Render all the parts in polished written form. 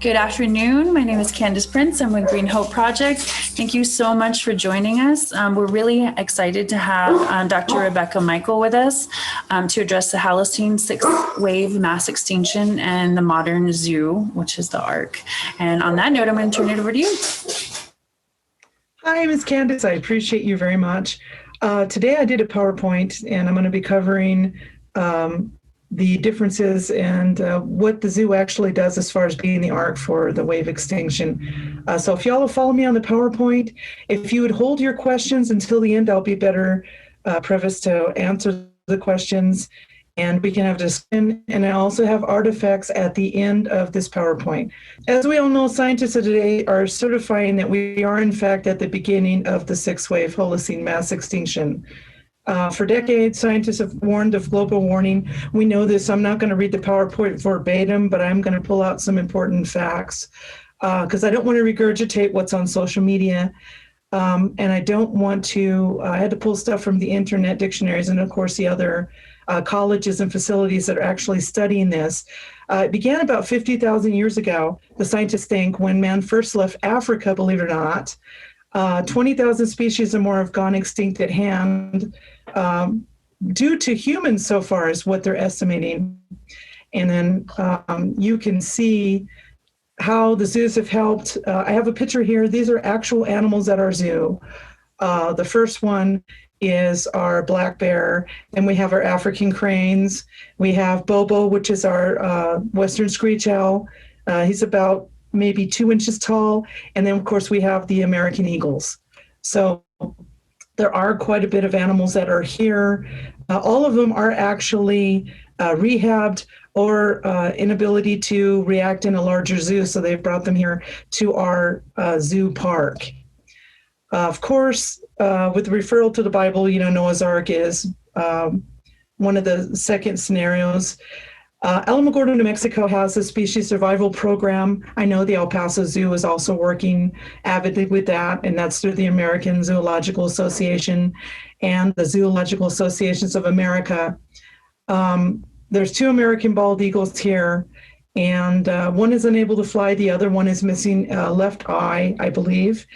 Good afternoon. My name is Candace Prince. I'm with Green Hope Project. Thank you so much for joining us. We're really excited to have Dr. Rebecca Michael with us to address the Holocene sixth wave mass extinction and the modern zoo, which is the ARC. And on that note, I'm going to turn it over to you. Hi, Ms. Candace. I appreciate you very much. Today I did a PowerPoint, and I'm going to be covering the differences and what the zoo actually does as far as being the ARC for the wave extinction. So if y'all will follow me on the PowerPoint, if you would hold your questions until the end, I'll be better prefaced to answer the questions, and we can have discussion. And I also have artifacts at the end of this PowerPoint. As we all know, scientists of today are certifying that we are in fact at the beginning of the sixth wave Holocene mass extinction. For decades, scientists have warned of global warming. We know this. I'm not going to read the PowerPoint verbatim, but I'm going to pull out some important facts because I don't want to regurgitate what's on social media. And I don't want to, I had to pull stuff from the internet dictionaries and of course the other colleges and facilities that are actually studying this. It began about 50,000 years ago, the scientists think, when man first left Africa, believe it or not. 20,000 species or more have gone extinct at hand due to humans so far is what they're estimating. And then you can see how the zoos have helped. I have a picture here. These are actual animals at our zoo. The first one is our black bear, and we have our African cranes. We have Bobo, which is our western screech owl. He's about maybe 2 inches tall. And then of course we have the American eagles. So there are quite a bit of animals that are here. All of them are actually rehabbed or inability to react in a larger zoo. So they've brought them here to our zoo park. Of course, with referral to the Bible, you know, Noah's Ark is one of the second scenarios. Alameda, New Mexico has a species survival program. I know the El Paso Zoo is also working avidly with that, and that's through the American Zoological Association and the Zoological Associations of America. There's 2 American bald eagles here, and one is unable to fly. The other one is missing a left eye, I believe.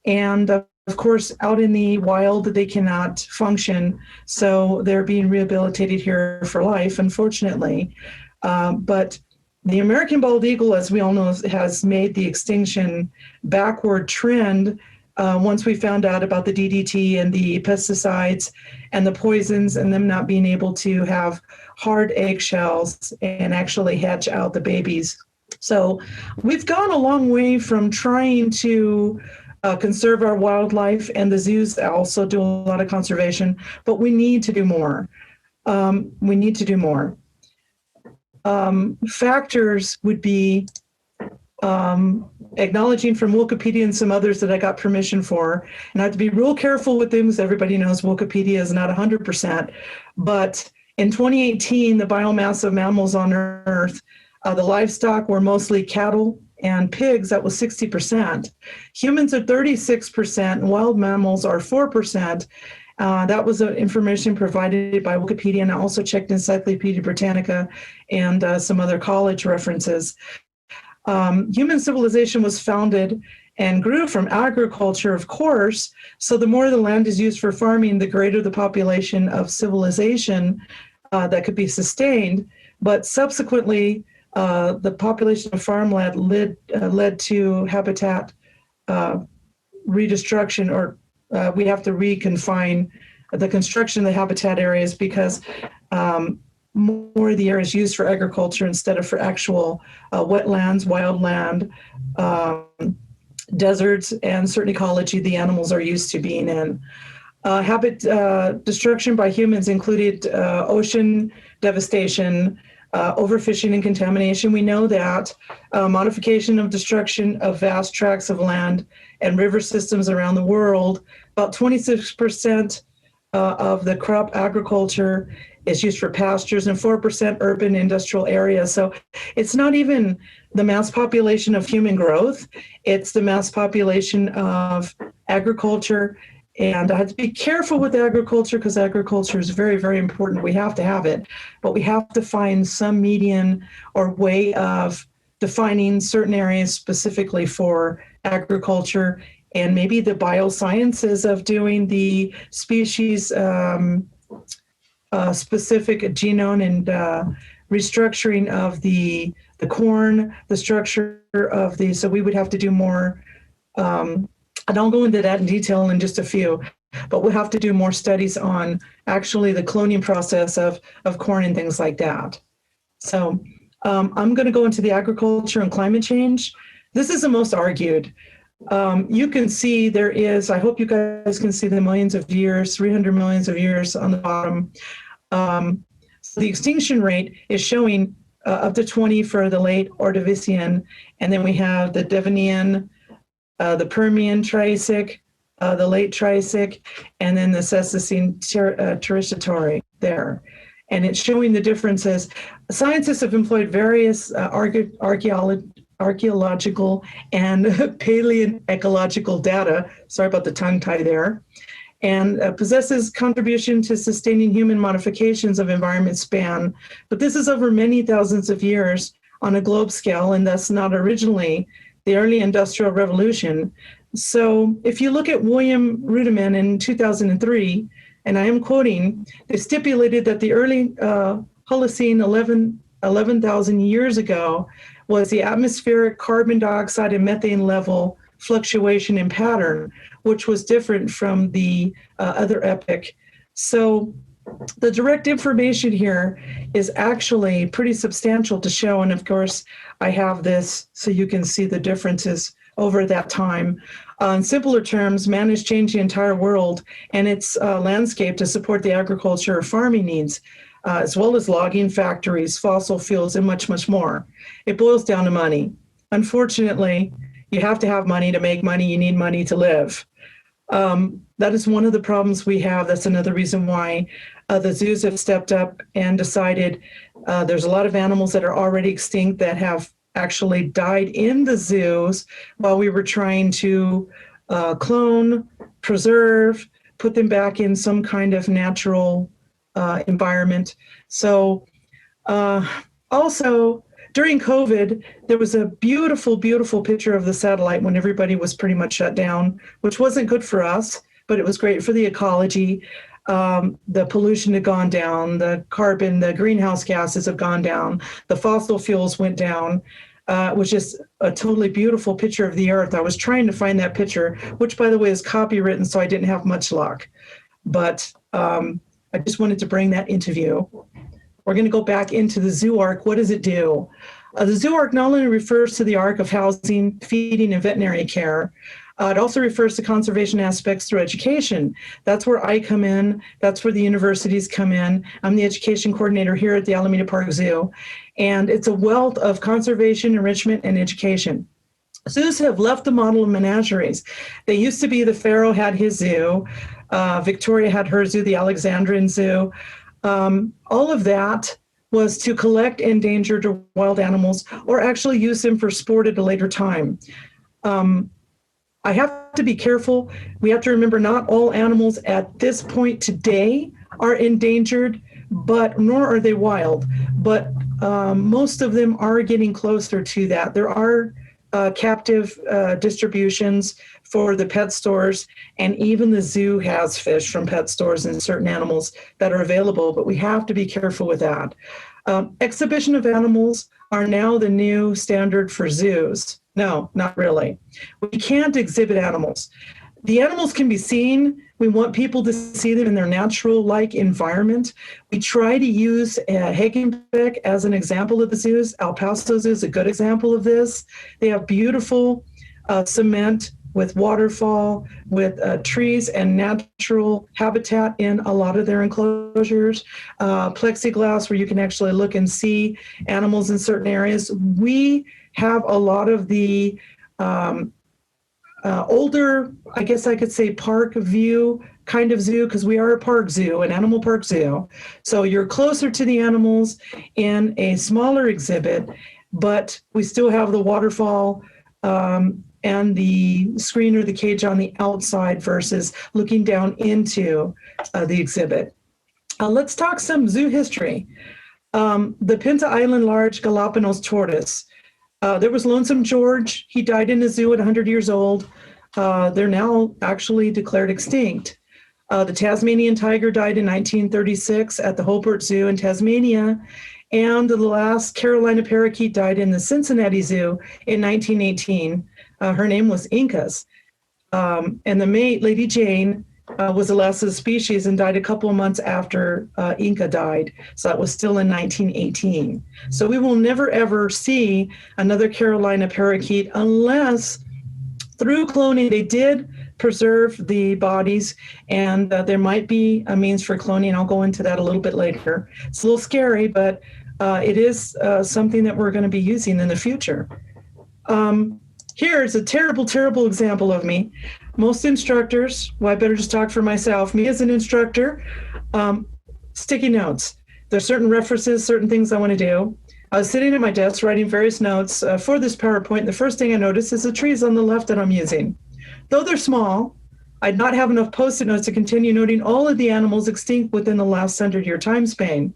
And of course, out in the wild, they cannot function, so they're being rehabilitated here for life, unfortunately. But the American bald eagle, as we all know, has made the extinction backward trend once we found out about the DDT and the pesticides and the poisons and them not being able to have hard eggshells and actually hatch out the babies. So we've gone a long way from trying to conserve our wildlife, and the zoos also do a lot of conservation, but we need to do more. We need to do more. Factors would be acknowledging from Wikipedia and some others that I got permission for, and I have to be real careful with them because everybody knows Wikipedia is not 100%, but in 2018, the biomass of mammals on Earth, the livestock were mostly cattle and pigs. That was 60%. Humans are 36%, and wild mammals are 4%. That was information provided by Wikipedia, and I also checked Encyclopedia Britannica and some other college references. Human civilization was founded and grew from agriculture, of course, so the more the land is used for farming, the greater the population of civilization that could be sustained. But subsequently, the population of farmland led to habitat redestruction, or we have to reconfine the construction of the habitat areas because more of the area is used for agriculture instead of for actual wetlands, wildland, deserts, and certain ecology the animals are used to being in. Habitat destruction by humans included ocean devastation, overfishing and contamination. We know that modification of destruction of vast tracts of land and river systems around the world. About 26% of the crop agriculture is used for pastures and 4% urban industrial areas. So it's not even the mass population of human growth, it's the mass population of agriculture. And I have to be careful with agriculture because agriculture is very, very important. We have to have it, but we have to find some median or way of defining certain areas specifically for agriculture, and maybe the biosciences of doing the species specific genome and restructuring of the corn, the structure of the, so we would have to do more, and I'll go into that in detail in just a few, but we'll have to do more studies on actually the cloning process of corn and things like that. So I'm going to go into the agriculture and climate change. This is the most argued. You can see there is, I hope you guys can see the millions of years, 300 millions of years on the bottom. So the extinction rate is showing up to 20 for the late Ordovician, and then we have the Devonian, the Permian Triassic, the late Triassic, and then the Cetacine Tertiary there. And it's showing the differences. Scientists have employed various archaeological and paleoecological data, sorry about the tongue tie there, and possesses contribution to sustaining human modifications of environment span. But this is over many thousands of years on a globe scale, and thus not originally the early industrial revolution. So if you look at William Rudiman in 2003, and I am quoting, they stipulated that the early Holocene 11,000 years ago was the atmospheric carbon dioxide and methane level fluctuation in pattern, which was different from the other epoch. So the direct information here is actually pretty substantial to show. And of course, I have this so you can see the differences over that time. In simpler terms, man has changed the entire world and its landscape to support the agriculture or farming needs, as well as logging factories, fossil fuels, and much, much more. It boils down to money. Unfortunately, you have to have money to make money. You need money to live. That is one of the problems we have. That's another reason why the zoos have stepped up and decided there's a lot of animals that are already extinct that have actually died in the zoos while we were trying to clone, preserve, put them back in some kind of natural environment. So also during COVID, there was a beautiful, beautiful picture of the satellite when everybody was pretty much shut down, which wasn't good for us, but it was great for the ecology. The pollution had gone down, the carbon, the greenhouse gases have gone down, the fossil fuels went down. It was just a totally beautiful picture of the earth. I was trying to find that picture, which by the way is copywritten, so I didn't have much luck. But I just wanted to bring that into view. We're going to go back into the zoo arc. What does it do? The zoo arc not only refers to the arc of housing, feeding, and veterinary care, it also refers to conservation aspects through education. That's where I come in. That's where the universities come in. I'm the education coordinator here at the Alameda Park Zoo, and it's a wealth of conservation, enrichment, and education. Zoos have left the model of menageries. They used to be the Pharaoh had his zoo, Victoria had her zoo, the Alexandrian Zoo. All of that was to collect endangered or wild animals or actually use them for sport at a later time. I have to be careful. We have to remember not all animals at this point today are endangered, but nor are they wild. But most of them are getting closer to that. There are captive distributions for the pet stores, and even the zoo has fish from pet stores and certain animals that are available, but we have to be careful with that. Exhibition of animals are now the new standard for zoos. No, not really. We can't exhibit animals. The animals can be seen. We want people to see them in their natural-like environment. We try to use Hagenbeck as an example of the zoos. El Paso Zoo is a good example of this. They have beautiful cement with waterfall, with trees and natural habitat in a lot of their enclosures. Plexiglass where you can actually look and see animals in certain areas. We have a lot of the older, I guess I could say park view kind of zoo, because we are a park zoo, an animal park zoo. So you're closer to the animals in a smaller exhibit, but we still have the waterfall and the screen or the cage on the outside versus looking down into the exhibit. Let's talk some zoo history. The Pinta Island large Galapagos tortoise. There was Lonesome George. He died in a zoo at 100 years old. They're now actually declared extinct. The Tasmanian tiger died in 1936 at the Hobart Zoo in Tasmania. And the last Carolina parakeet died in the Cincinnati Zoo in 1918. Her name was Incas. And the mate, Lady Jane, was the last of the species and died a couple of months after Inca died. So that was still in 1918. So we will never, ever see another Carolina parakeet unless through cloning they did preserve the bodies, and there might be a means for cloning. I'll go into that a little bit later. It's a little scary, but it is something that we're going to be using in the future. Here's a terrible, terrible example of me. Most instructors, well, I better just talk for myself. Me as an instructor, sticky notes. There's certain references, certain things I want to do. I was sitting at my desk writing various notes for this PowerPoint. The first thing I noticed is the trees on the left that I'm using. Though they're small, I'd not have enough Post-it notes to continue noting all of the animals extinct within the last 100-year time span.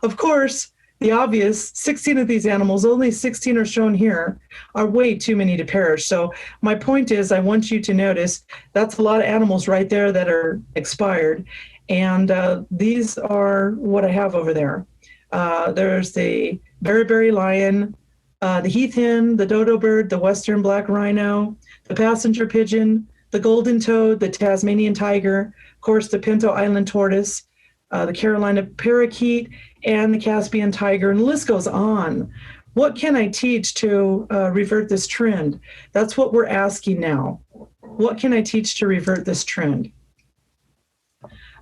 Of course, the obvious, 16 of these animals, only 16 are shown here, are way too many to perish. So my point is, I want you to notice that's a lot of animals right there that are expired. And these are what I have over there. There's the beriberi lion, the heath hen, the dodo bird, the western black rhino, the passenger pigeon, the golden toad, the Tasmanian tiger, of course, the Pinto Island tortoise, the Carolina parakeet, and the Caspian tiger, and the list goes on. What can I teach to revert this trend? That's what we're asking now. What can I teach to revert this trend?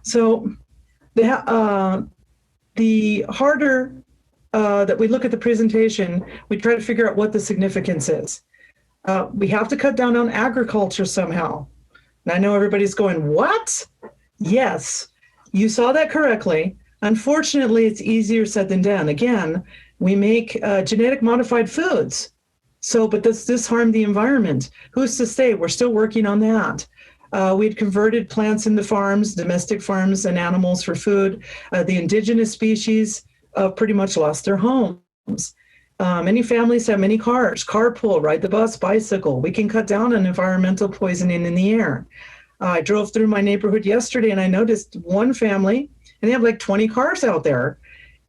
So the harder that we look at the presentation, we try to figure out what the significance is. We have to cut down on agriculture somehow. And I know everybody's going, what? Yes, you saw that correctly. Unfortunately, it's easier said than done. Again, we make genetic modified foods. So, but does this harm the environment? Who's to say? We're still working on that. We'd converted plants into farms, domestic farms and animals for food. The indigenous species pretty much lost their homes. Many families have many cars, carpool, ride the bus, bicycle. We can cut down on environmental poisoning in the air. I drove through my neighborhood yesterday and I noticed one family, and they have like 20 cars out there.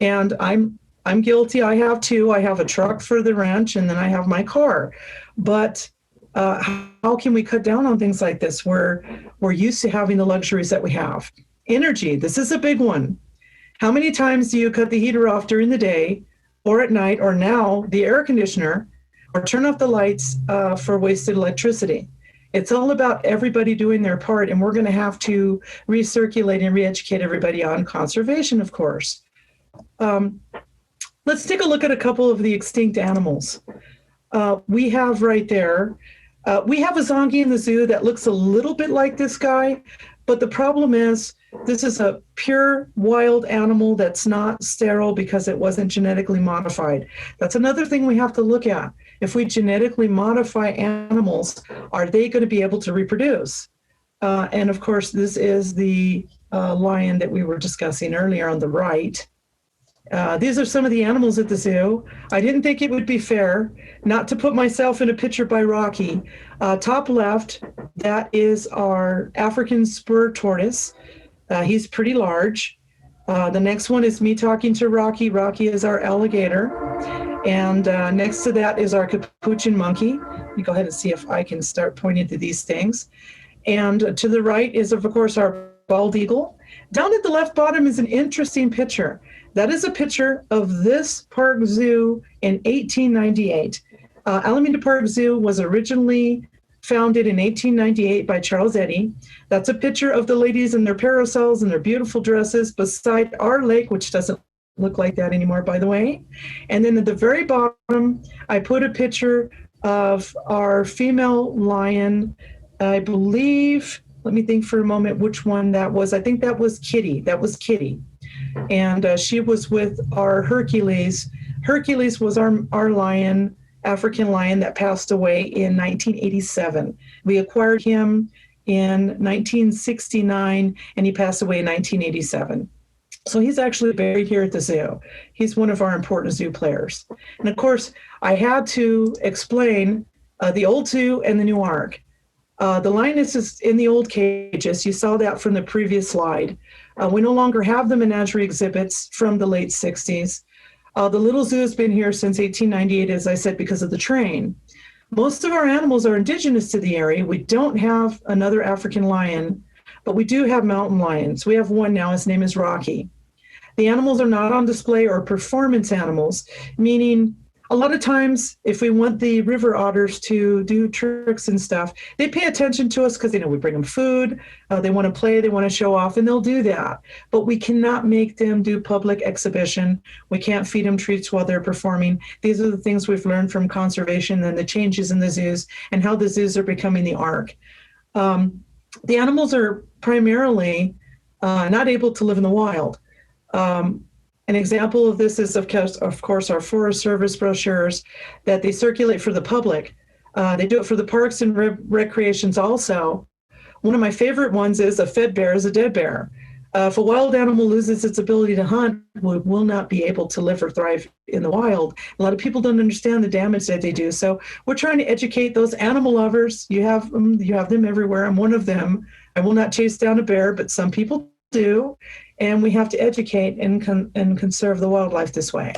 And I'm guilty. I have two. I have a truck for the ranch and then I have my car. But how can we cut down on things like this? We're used to having the luxuries that we have. Energy, this is a big one. How many times do you cut the heater off during the day or at night, or now the air conditioner, or turn off the lights for wasted electricity? It's all about everybody doing their part, and we're going to have to recirculate and re-educate everybody on conservation, of course. Let's take a look at a couple of the extinct animals. We have right there, we have a zongi in the zoo that looks a little bit like this guy, but the problem is this is a pure wild animal that's not sterile because it wasn't genetically modified. That's another thing we have to look at. If we genetically modify animals, are they going to be able to reproduce? And of course, this is the lion that we were discussing earlier on the right. These are some of the animals at the zoo. I didn't think it would be fair not to put myself in a picture by Rocky. Top left, that is our African spur tortoise. He's pretty large. The next one is me talking to Rocky. Rocky is our alligator. And next to that is our capuchin monkey. Let me go ahead and see if I can start pointing to these things. And to the right is, of course, our bald eagle. Down at the left bottom is an interesting picture. That is a picture of this park zoo in 1898. Alameda Park Zoo was originally founded in 1898 by Charles Eddy. That's a picture of the ladies in their parasols and their beautiful dresses beside our lake, which doesn't look like that anymore, by the way. And then at the very bottom, I put a picture of our female lion. I believe, let me think for a moment which one that was. I think that was Kitty. That was Kitty. And she was with our Hercules. Hercules was our lion, African lion that passed away in 1987. We acquired him in 1969 and he passed away in 1987. So he's actually buried here at the zoo. He's one of our important zoo players. And of course, I had to explain the old zoo and the new ark. The lioness is in the old cages. You saw that from the previous slide. We no longer have the menagerie exhibits from the late 60s. The little zoo has been here since 1898, as I said, because of the train. Most of our animals are indigenous to the area. We don't have another African lion, but we do have mountain lions. We have one now. His name is Rocky. The animals are not on display or performance animals, meaning a lot of times if we want the river otters to do tricks and stuff, they pay attention to us because they know we bring them food, they want to play, they want to show off, and they'll do that. But we cannot make them do public exhibition. We can't feed them treats while they're performing. These are the things we've learned from conservation and the changes in the zoos and how the zoos are becoming the ark. The animals are primarily not able to live in the wild. An example of this is, of course, our Forest Service brochures that they circulate for the public. They do it for the parks and recreations also. One of my favorite ones is a fed bear is a dead bear. If a wild animal loses its ability to hunt, we will not be able to live or thrive in the wild. A lot of people don't understand the damage that they do. So we're trying to educate those animal lovers. You have them everywhere. I'm one of them. I will not chase down a bear, but some people do. And we have to educate and conserve the wildlife this way.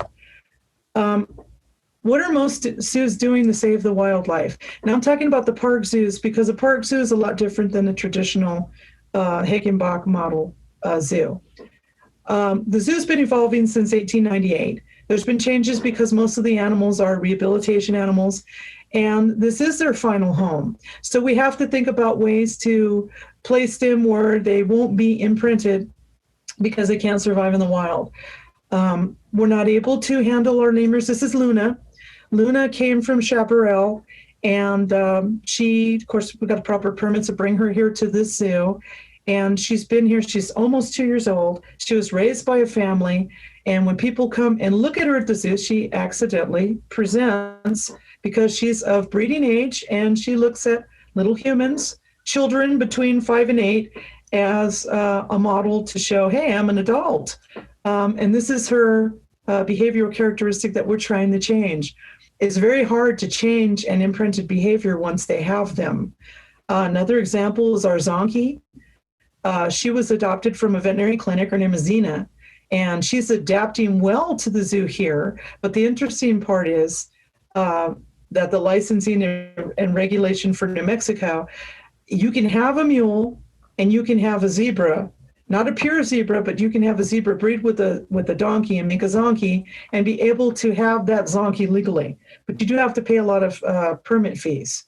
What are most zoos doing to save the wildlife? Now I'm talking about the park zoos because a park zoo is a lot different than the traditional Hagenbach model zoo. The zoo's been evolving since 1898. There's been changes because most of the animals are rehabilitation animals, and this is their final home. So we have to think about ways to place them where they won't be imprinted because they can't survive in the wild. We're not able to handle our lemurs. This is Luna. Luna came from Chaparral, and she, of course, we got proper permits to bring her here to this zoo. And she's been here, she's almost 2 years old. She was raised by a family. And when people come and look at her at the zoo, she accidentally presents because she's of breeding age and she looks at little humans, children between 5 and 8, as a model to show, hey, I'm an adult. And this is her behavioral characteristic that we're trying to change. It's very hard to change an imprinted behavior once they have them. Another example is our Zonky. She was adopted from a veterinary clinic. Her name is Zena, and she's adapting well to the zoo here. But the interesting part is that the licensing and regulation for New Mexico, you can have a mule and you can have a zebra, not a pure zebra, but you can have a zebra breed with a donkey and make a zonky and be able to have that zonky legally. But you do have to pay a lot of permit fees.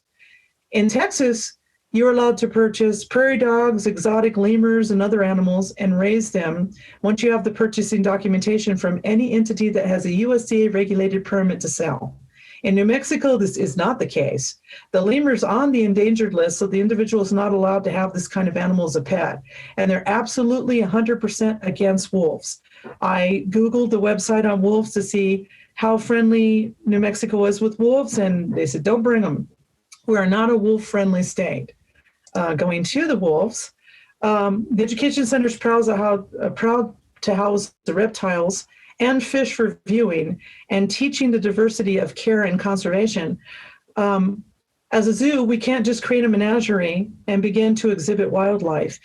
In Texas, you're allowed to purchase prairie dogs, exotic lemurs, and other animals and raise them once you have the purchasing documentation from any entity that has a USDA-regulated permit to sell. In New Mexico, this is not the case. The lemur's on the endangered list, so the individual is not allowed to have this kind of animal as a pet. And they're absolutely 100% against wolves. I Googled the website on wolves to see how friendly New Mexico is with wolves, and they said, don't bring them. We are not a wolf-friendly state. Going to the wolves, the Education Center is proud to house the reptiles and fish for viewing and teaching the diversity of care and conservation. As a zoo, we can't just create a menagerie and begin to exhibit wildlife.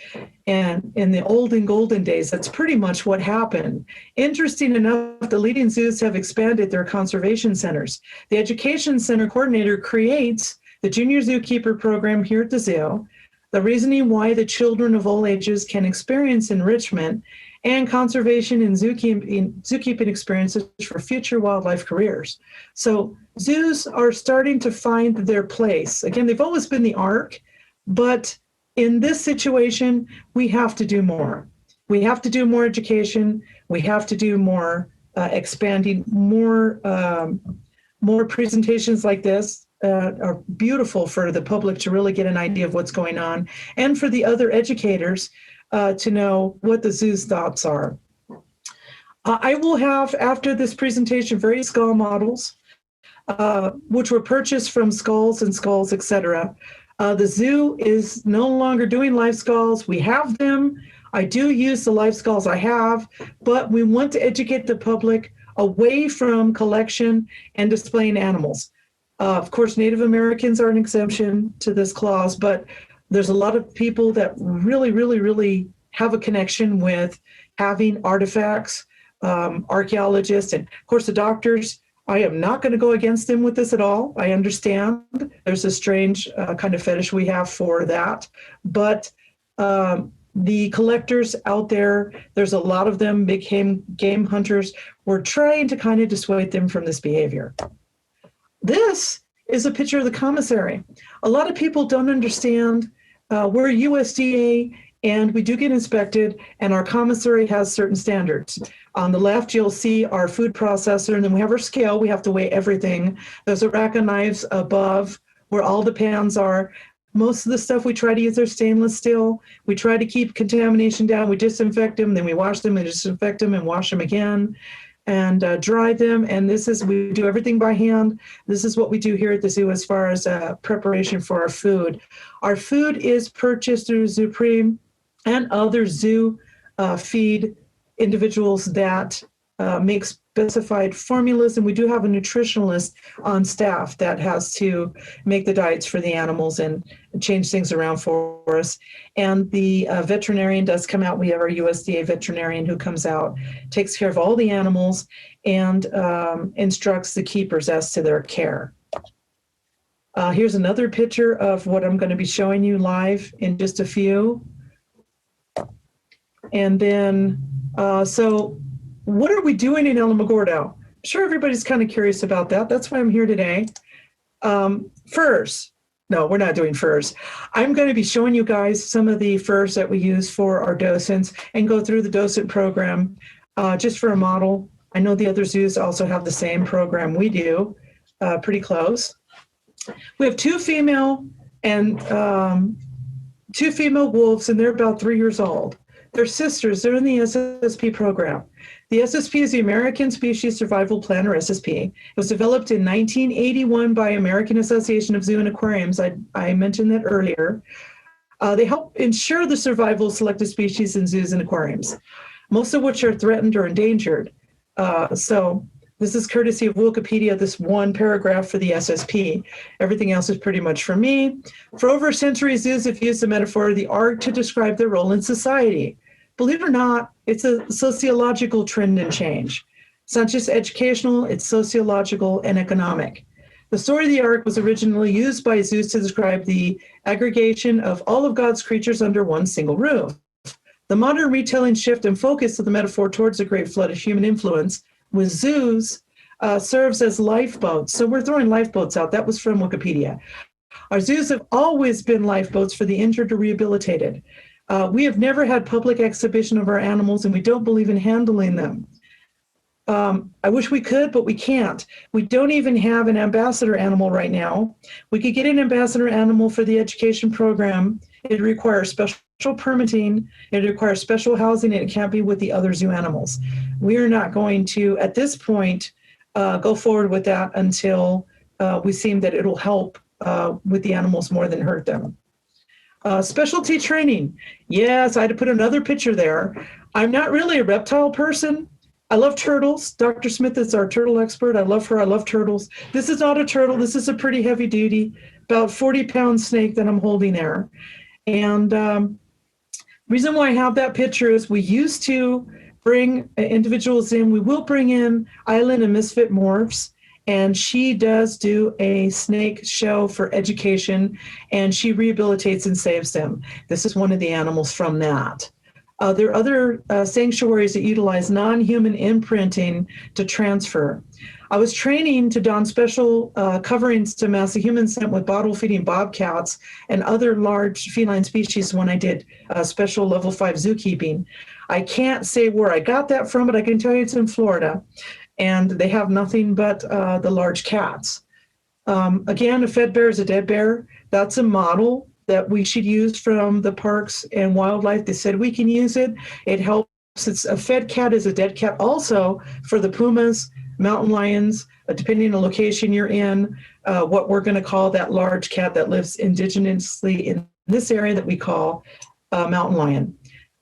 And in the olden days, that's pretty much what happened. Interesting enough, the leading zoos have expanded their conservation centers. The Education Center coordinator creates the Junior Zookeeper program here at the zoo, the reasoning why the children of all ages can experience enrichment and conservation and zookeeping experiences for future wildlife careers. So zoos are starting to find their place. Again, they've always been the ark, but in this situation, we have to do more. We have to do more education. We have to do more expanding, more presentations like this are beautiful for the public to really get an idea of what's going on, and for the other educators to know what the zoo's thoughts are. I will have, after this presentation, various skull models, which were purchased from Skulls and Skulls, etc. The zoo is no longer doing live skulls. We have them. I do use the live skulls I have, but we want to educate the public away from collection and displaying animals. Of course, Native Americans are an exemption to this clause, but there's a lot of people that really have a connection with having artifacts, archaeologists, and of course the doctors. I am not going to go against them with this at all. I understand there's a strange kind of fetish we have for that, but the collectors out there, there's a lot of them, big game hunters. We're trying to kind of dissuade them from this behavior. This is a picture of the commissary. A lot of people don't understand we're USDA and we do get inspected, and our commissary has certain standards. On the left, you'll see our food processor, and then we have our scale. We have to weigh everything. There's a rack of knives above where all the pans are. Most of the stuff we try to use are stainless steel. We try to keep contamination down. We disinfect them, then we wash them and disinfect them and wash them again and dry them. And we do everything by hand. This is what we do here at the zoo as far as preparation for our food. Our food is purchased through Zoopreme and other zoo feed individuals that make specified formulas, and we do have a nutritionalist on staff that has to make the diets for the animals and change things around for us. And the veterinarian does come out. We have our USDA veterinarian who comes out, takes care of all the animals, and instructs the keepers as to their care. Here's another picture of what I'm going to be showing you live in just a few. And then, so what are we doing in Alamogordo? I'm sure everybody's kind of curious about that. That's why I'm here today. Furs. No, we're not doing furs. I'm going to be showing you guys some of the furs that we use for our docents and go through the docent program just for a model. I know the other zoos also have the same program we do, pretty close. We have two female wolves, and they're about 3 years old. They're sisters. They're in the SSP program. The SSP is the American Species Survival Plan, or SSP. It was developed in 1981 by American Association of Zoo and Aquariums. I mentioned that earlier. They help ensure the survival of selected species in zoos and aquariums, most of which are threatened or endangered. So this is courtesy of Wikipedia, this one paragraph for the SSP. Everything else is pretty much for me. For over a century, zoos have used the metaphor of the ark to describe their role in society. Believe it or not, it's a sociological trend and change. It's not just educational, it's sociological and economic. The story of the ark was originally used by zoos to describe the aggregation of all of God's creatures under one single roof. The modern retelling shift and focus of the metaphor towards the great flood of human influence with zoos serves as lifeboats. So we're throwing lifeboats out. That was from Wikipedia. Our zoos have always been lifeboats for the injured or rehabilitated. We have never had public exhibition of our animals, and we don't believe in handling them. I wish we could, but we can't. We don't even have an ambassador animal right now. We could get an ambassador animal for the education program. It requires special permitting, it requires special housing, and it can't be with the other zoo animals. We are not going to, at this point, go forward with that until we see that it'll help with the animals more than hurt them. Specialty training. Yes, I had to put another picture there. I'm not really a reptile person. I love turtles. Dr. Smith is our turtle expert. I love her. I love turtles. This is not a turtle. This is a pretty heavy duty, about 40-pound snake that I'm holding there. And reason why I have that picture is we used to bring individuals in. We will bring in Island and Misfit Morphs, and she does do a snake show for education, and she rehabilitates and saves them. This is one of the animals from that. There are other sanctuaries that utilize non-human imprinting to transfer. I was training to don special coverings to mask a human scent with bottle-feeding bobcats and other large feline species when I did special level 5 zookeeping. I can't say where I got that from, but I can tell you it's in Florida. And they have nothing but the large cats. Again, a fed bear is a dead bear. That's a model that we should use from the parks and wildlife. They said we can use it. It helps. A fed cat is a dead cat also for the pumas, mountain lions, depending on the location you're in, what we're going to call that large cat that lives indigenously in this area that we call mountain lion.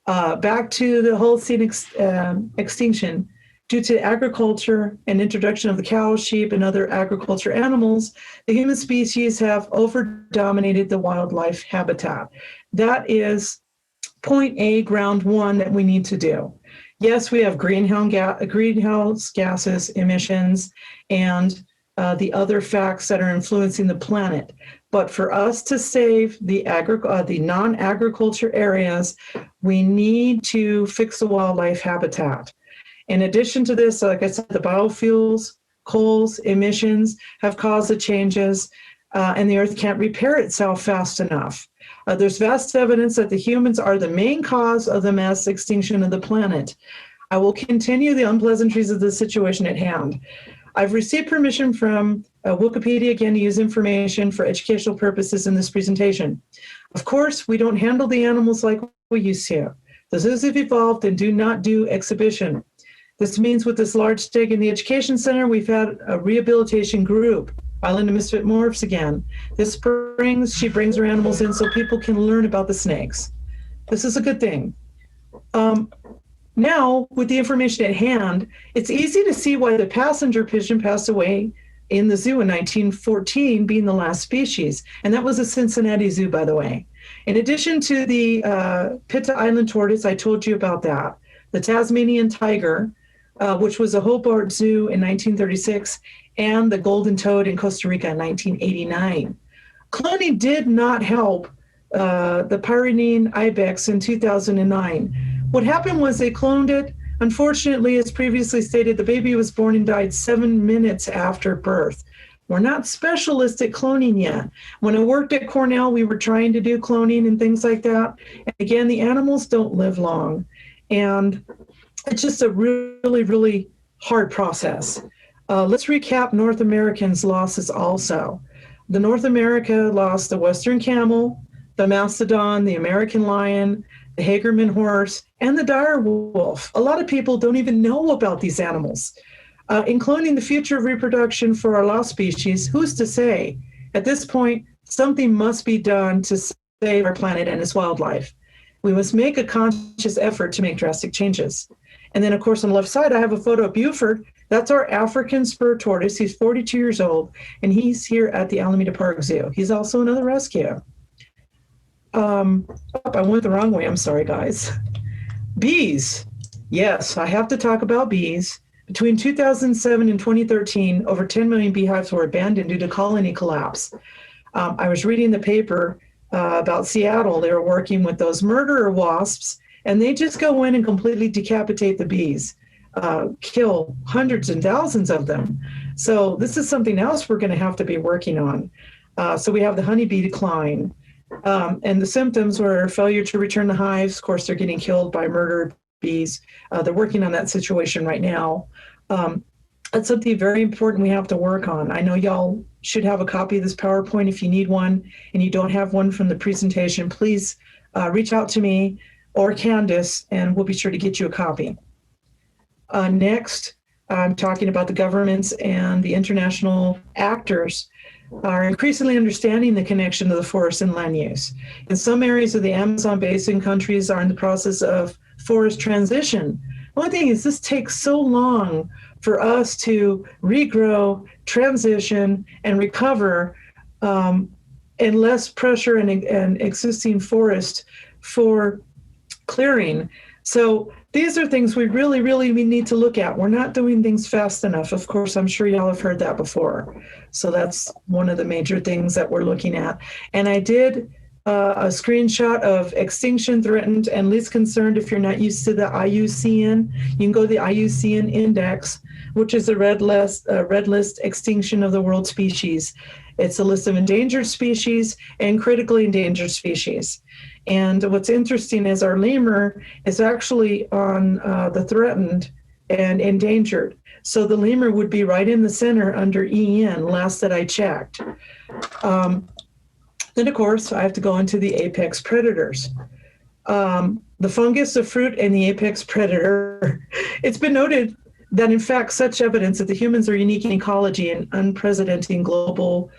Back to the Holocene extinction. Due to agriculture and introduction of the cow, sheep, and other agriculture animals, the human species have over-dominated the wildlife habitat. That is point A, ground one, that we need to do. Yes, we have greenhouse gases emissions and the other facts that are influencing the planet. But for us to save the non-agriculture areas, we need to fix the wildlife habitat. In addition to this, like I said, the biofuels, coals, emissions have caused the changes, and the earth can't repair itself fast enough. There's vast evidence that the humans are the main cause of the mass extinction of the planet. I will continue the unpleasantries of the situation at hand. I've received permission from Wikipedia again to use information for educational purposes in this presentation. Of course, we don't handle the animals like we used to. The zoos have evolved and do not do exhibition. This means with this large stake in the education center, we've had a rehabilitation group, Island of Misfit Morphs again. This spring, she brings her animals in so people can learn about the snakes. This is a good thing. Now, with the information at hand, it's easy to see why the passenger pigeon passed away in the zoo in 1914, being the last species. And that was a Cincinnati zoo, by the way. In addition to the Pitta Island tortoise, I told you about that, the Tasmanian tiger, which was a Hobart Zoo in 1936, and the golden toad in Costa Rica in 1989. Cloning did not help the Pyrenean ibex in 2009. What happened was they cloned it. Unfortunately, as previously stated, the baby was born and died 7 minutes after birth. We're not specialists at cloning yet. When I worked at Cornell, we were trying to do cloning and things like that. And again, the animals don't live long. And it's just a really, really hard process. Let's recap North Americans' losses also. The North America lost the Western camel, the mastodon, the American lion, the Hagerman horse, and the dire wolf. A lot of people don't even know about these animals. In cloning the future of reproduction for our lost species, who's to say? At this point, something must be done to save our planet and its wildlife. We must make a conscious effort to make drastic changes. And then, of course, on the left side, I have a photo of Buford. That's our African spur tortoise. He's 42 years old, and he's here at the Alameda Park Zoo. He's also another rescue. I went the wrong way. I'm sorry, guys. Bees. Yes, I have to talk about bees. Between 2007 and 2013, over 10 million beehives were abandoned due to colony collapse. I was reading the paper about Seattle. They were working with those murderer wasps, and they just go in and completely decapitate the bees, kill hundreds and thousands of them. So this is something else we're going to have to be working on. So we have the honeybee decline. And the symptoms were failure to return the hives. Of course, they're getting killed by murdered bees. They're working on that situation right now. That's something very important we have to work on. I know y'all should have a copy of this PowerPoint. If you need one and you don't have one from the presentation, please reach out to me or Candace, and we'll be sure to get you a copy. Next, I'm talking about the governments and the international actors are increasingly understanding the connection to the forest and land use. In some areas of the Amazon basin, countries are in the process of forest transition. One thing is this takes so long for us to regrow, transition, and recover and less pressure and existing forest for clearing. So these are things we really need to look at. We're not doing things fast enough. Of course, I'm sure y'all have heard that before. So that's one of the major things that we're looking at. And I did a screenshot of extinction threatened and least concerned. If you're not used to the IUCN, you can go to the IUCN index, which is a red list extinction of the world species. It's a list of endangered species and critically endangered species. And what's interesting is our lemur is actually on the threatened and endangered. So the lemur would be right in the center under EN, last that I checked. Then, of course, I have to go into the apex predators. The fungus, the fruit, and the apex predator. It's been noted that, in fact, such evidence that the humans are unique in ecology and unprecedented global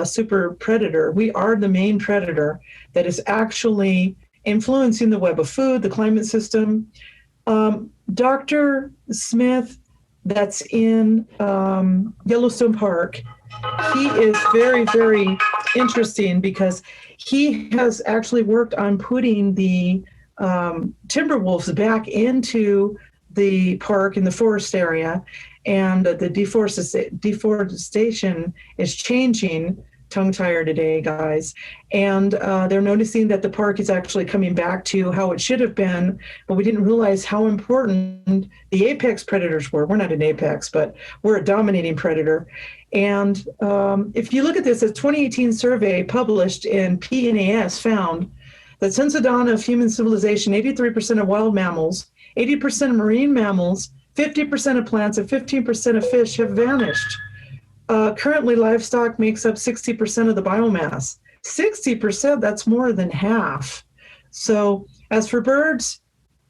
super predator. We are the main predator that is actually influencing the web of food, the climate system. Dr. Smith, that's in Yellowstone Park, he is very, very interesting because he has actually worked on putting the timber wolves back into the park in the forest area, and the deforestation is changing. Tongue-tied today, guys. And they're noticing that the park is actually coming back to how it should have been, but we didn't realize how important the apex predators were. We're not an apex, but we're a dominating predator. And if you look at this, a 2018 survey published in PNAS found that since the dawn of human civilization, 83% of wild mammals, 80% of marine mammals, 50% of plants, and 15% of fish have vanished. Currently, livestock makes up 60% of the biomass. 60%, that's more than half. So as for birds,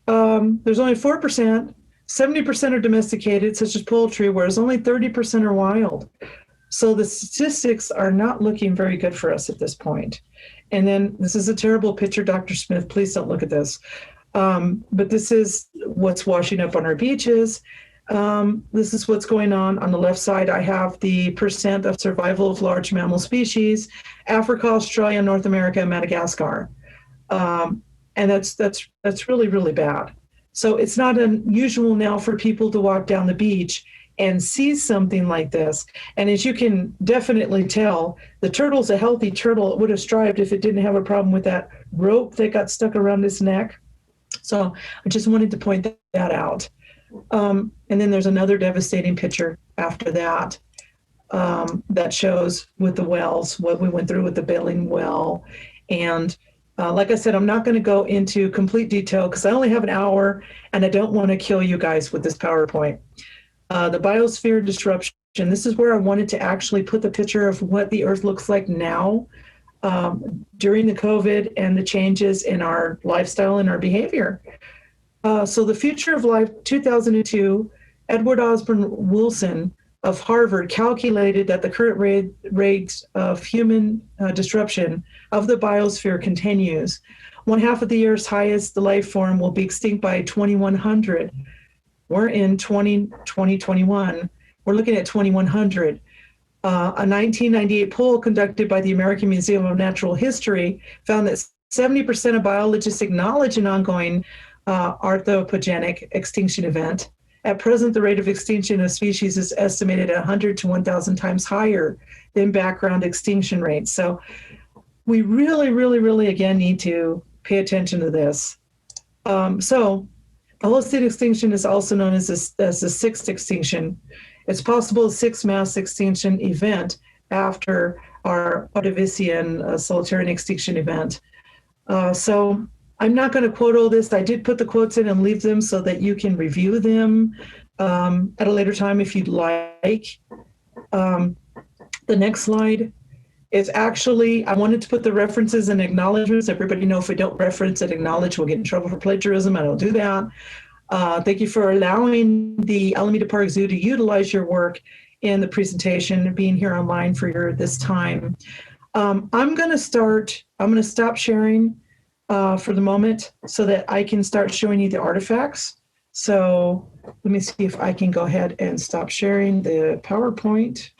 there's only 4%, 70% are domesticated, such as poultry, whereas only 30% are wild. So the statistics are not looking very good for us at this point. And then this is a terrible picture, Dr. Smith, please don't look at this. But this is what's washing up on our beaches. This is what's going on. On the left side, I have the percent of survival of large mammal species, Africa, Australia, North America, and Madagascar. And that's really, really bad. So it's not unusual now for people to walk down the beach and see something like this. And as you can definitely tell, the turtle's a healthy turtle. It would have strived if it didn't have a problem with that rope that got stuck around its neck. So I just wanted to point that out. And then there's another devastating picture after that that shows with the wells, what we went through with the Bailing well. And like I said, I'm not going to go into complete detail because I only have an hour and I don't want to kill you guys with this PowerPoint. The biosphere disruption, this is where I wanted to actually put the picture of what the Earth looks like now during the COVID and the changes in our lifestyle and our behavior. So the Future of Life 2002, Edward Osborne Wilson of Harvard calculated that the current rates of human disruption of the biosphere continues. One half of the Earth's highest life form will be extinct by 2100. We're in 2021. We're looking at 2100. A 1998 poll conducted by the American Museum of Natural History found that 70% of biologists acknowledge an ongoing anthropogenic extinction event. At present, the rate of extinction of species is estimated at 100 to 1,000 times higher than background extinction rates. So we really, really, really, again, need to pay attention to this. So Holocene extinction is also known as the sixth extinction. It's possible a sixth mass extinction event after our Ordovician Solitarian extinction event. So I'm not going to quote all this. I did put the quotes in and leave them so that you can review them at a later time if you'd like. The next slide is actually, I wanted to put the references and acknowledgements. Everybody know if we don't reference and acknowledge, we'll get in trouble for plagiarism. I don't do that. Thank you for allowing the Alameda Park Zoo to utilize your work in the presentation and being here online for this time. I'm going to stop sharing for the moment so that I can start showing you the artifacts. So let me see if I can go ahead and stop sharing the PowerPoint.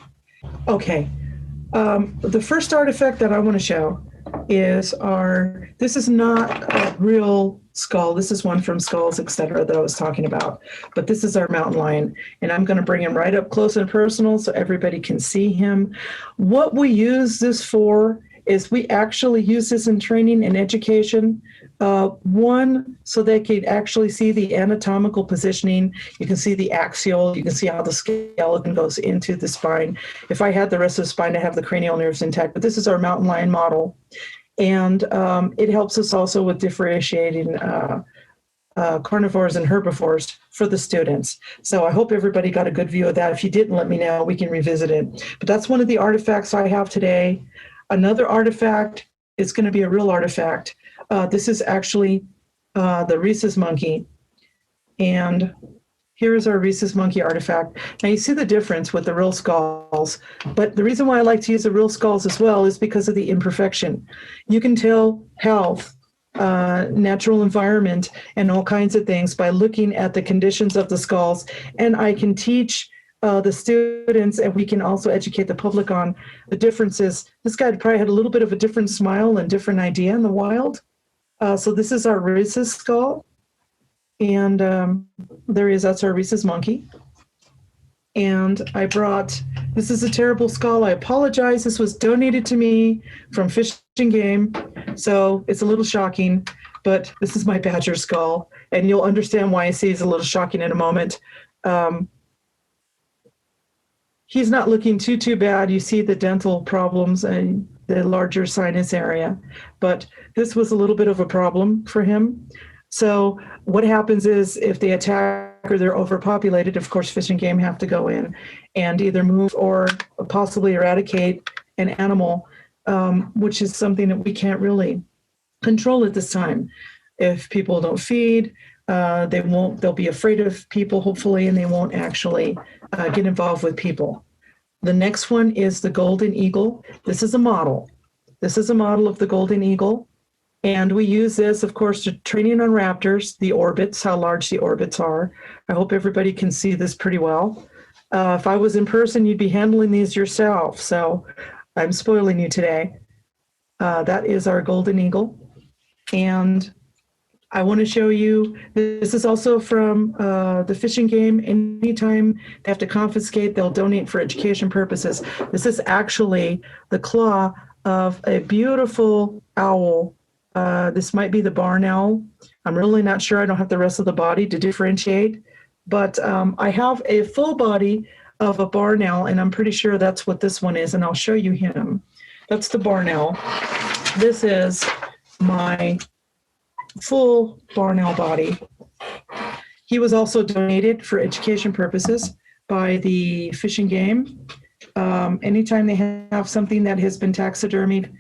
Okay. The first artifact that I want to show is this is not a real skull. This is one from Skulls, etc. that I was talking about. But this is our mountain lion. And I'm going to bring him right up close and personal so everybody can see him. What we use this for is we actually use this in training and education. One, so they could actually see the anatomical positioning. You can see the axial. You can see how the skeleton goes into the spine. If I had the rest of the spine, I have the cranial nerves intact. But this is our mountain lion model. And it helps us also with differentiating carnivores and herbivores for the students. So I hope everybody got a good view of that. If you didn't, let me know. We can revisit it. But that's one of the artifacts I have today. Another artifact is going to be a real artifact. This is actually the rhesus monkey. And here's our rhesus monkey artifact. Now you see the difference with the real skulls, but the reason why I like to use the real skulls as well is because of the imperfection. You can tell health natural environment and all kinds of things by looking at the conditions of the skulls. And I can teach the students, and we can also educate the public on the differences. This guy probably had a little bit of a different smile and different idea in the wild. So this is our rhesus skull. And there he is, that's our rhesus monkey. And I brought, this is a terrible skull. I apologize. This was donated to me from Fish and Game. So it's a little shocking, but this is my badger skull. And you'll understand why I say it's a little shocking in a moment. He's not looking too bad. You see the dental problems and the larger sinus area, but this was a little bit of a problem for him. So what happens is if they attack or they're overpopulated, of course, Fish and Game have to go in and either move or possibly eradicate an animal, which is something that we can't really control at this time. If people don't feed, they'll be afraid of people, hopefully, and they won't actually get involved with people. The next one is the golden eagle. This is a model. This is a model of the golden eagle. And we use this, of course, to training on raptors, the orbits, how large the orbits are. I hope everybody can see this pretty well. If I was in person, you'd be handling these yourself. So I'm spoiling you today. That is our golden eagle. And I want to show you, this is also from the Fish and Game. Anytime they have to confiscate, they'll donate for education purposes. This is actually the claw of a beautiful owl. This might be the barn owl. I'm really not sure. I don't have the rest of the body to differentiate, but I have a full body of a barn owl, and I'm pretty sure that's what this one is, and I'll show you him. That's the barn owl. This is my full barn owl body. He was also donated for education purposes by the Fish and Game. Anytime they have something that has been taxidermied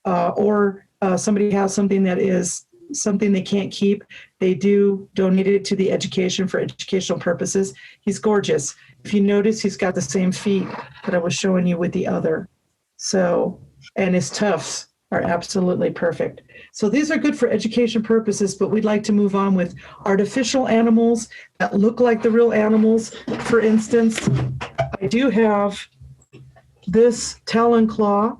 or somebody has something that is something they can't keep, they do donate it to the education for educational purposes. He's gorgeous. If you notice, he's got the same feet that I was showing you with the other. So, and his tufts are absolutely perfect. So these are good for education purposes, but we'd like to move on with artificial animals that look like the real animals. For instance, I do have this talon claw,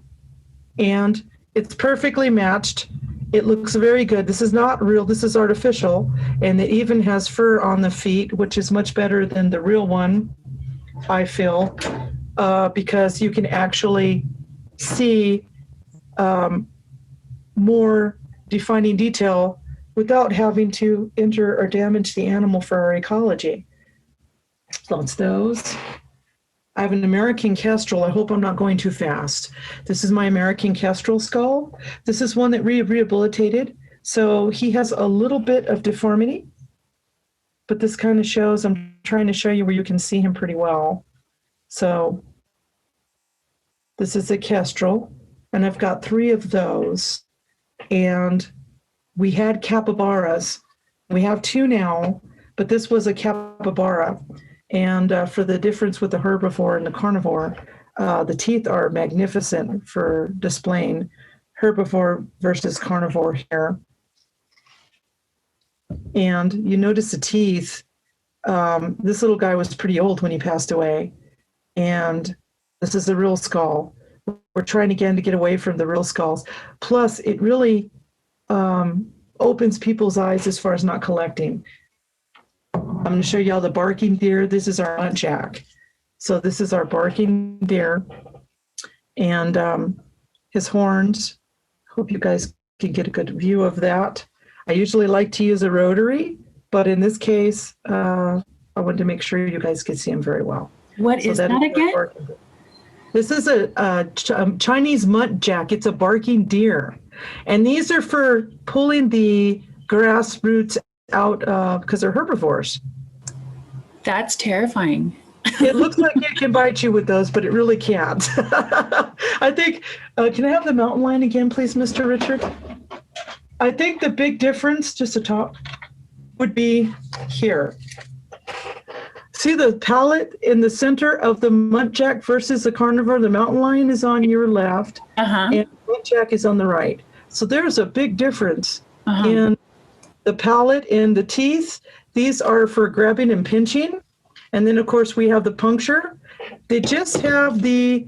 and it's perfectly matched. It looks very good. This is not real, this is artificial, and it even has fur on the feet, which is much better than the real one, I feel, because you can actually see more defining detail without having to injure or damage the animal for our ecology. So it's those. I have an American kestrel. I hope I'm not going too fast. This is my American kestrel skull. This is one that we rehabilitated. So he has a little bit of deformity, but this kind of shows, I'm trying to show you where you can see him pretty well. So this is a kestrel, and I've got 3 of those. And we had capybaras. We have 2 now, but this was a capybara. And for the difference with the herbivore and the carnivore, the teeth are magnificent for displaying herbivore versus carnivore here. And you notice the teeth. This little guy was pretty old when he passed away. And this is the real skull. We're trying again to get away from the real skulls. Plus, it really opens people's eyes as far as not collecting. I'm going to show you all the barking deer. This is our muntjac. So this is our barking deer, and his horns. Hope you guys can get a good view of that. I usually like to use a rotary, but in this case, I wanted to make sure you guys could see him very well. What is that again? This is a Chinese muntjac. It's a barking deer. And these are for pulling the grass roots out because they're herbivores. That's terrifying. It looks like it can bite you with those, but it really can't. I think, can I have the mountain lion again, please, Mr. Richard? I think the big difference, just the top, would be here. See the palette in the center of the muntjac versus the carnivore? The mountain lion is on your left, and the muntjac is on the right. So there's a big difference And the palate and the teeth, these are for grabbing and pinching. And then, of course, we have the puncture. They just have the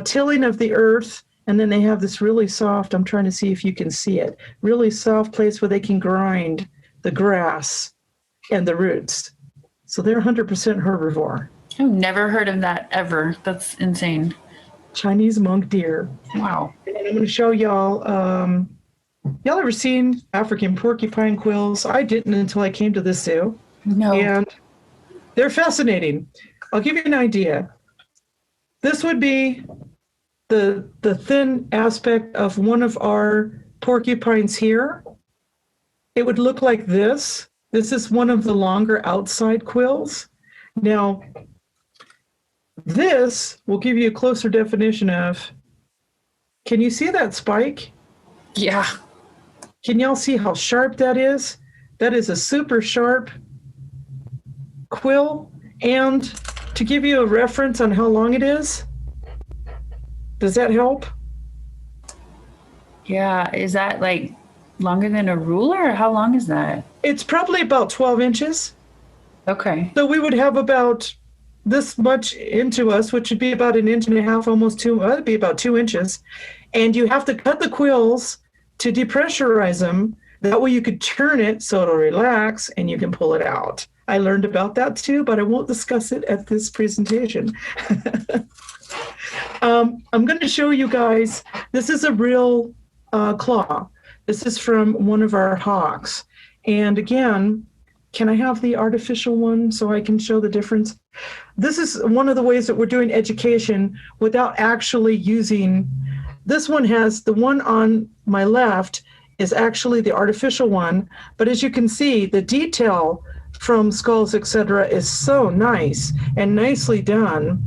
tilling of the earth, and then they have this really soft, I'm trying to see if you can see it, really soft place where they can grind the grass and the roots. So they're 100% herbivore. I've never heard of that ever. That's insane. Chinese monk deer. Wow. And I'm going to show y'all, y'all ever seen African porcupine quills? I didn't until I came to this zoo. No. And they're fascinating. I'll give you an idea. This would be the thin aspect of one of our porcupines here. It would look like this. This is one of the longer outside quills. Now, this will give you a closer definition of, can you see that spike? Yeah. Can y'all see how sharp that is? That is a super sharp quill. And to give you a reference on how long it is, does that help? Yeah. Is that like longer than a ruler, or how long is that? It's probably about 12 inches. Okay. So we would have about this much into us, which would be about 1.5 inches, almost 2, it'd be about 2 inches. And you have to cut the quills to depressurize them. That way you could turn it so it'll relax and you can pull it out. I learned about that too, but I won't discuss it at this presentation. I'm going to show you guys, this is a real claw. This is from one of our hawks. And again, can I have the artificial one so I can show the difference? This is one of the ways that we're doing education without actually using, this one has, the one on my left is actually the artificial one, but as you can see, the detail from skulls, etc., is so nice and nicely done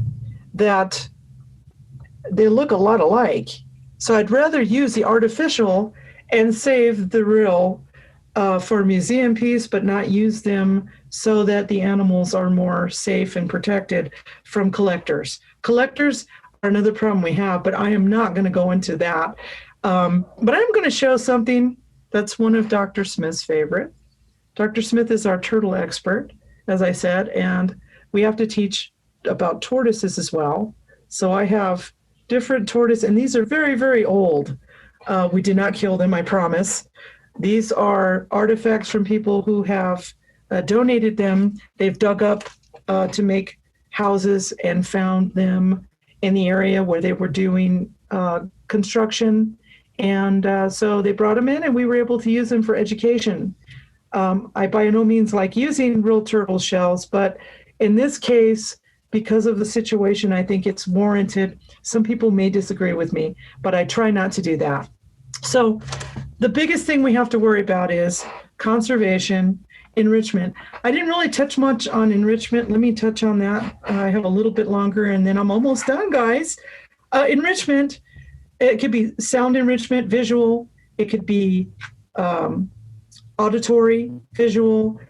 that they look a lot alike. So I'd rather use the artificial and save the real for a museum piece, but not use them so that the animals are more safe and protected from collectors. Collectors are another problem we have, but I am not going to go into that. But I'm going to show something that's one of Dr. Smith's favorite. Dr. Smith is our turtle expert, as I said, and we have to teach about tortoises as well. So I have different tortoises, and these are very, very old. We did not kill them, I promise. These are artifacts from people who have donated them. They've dug up to make houses and found them in the area where they were doing construction. And so they brought them in and we were able to use them for education. I by no means like using real turtle shells, but in this case, because of the situation, I think it's warranted. Some people may disagree with me, but I try not to do that. So the biggest thing we have to worry about is conservation, enrichment. I didn't really touch much on enrichment. Let me touch on that. I have a little bit longer and then I'm almost done, guys. Enrichment, it could be sound enrichment, visual. It could be auditory, visual,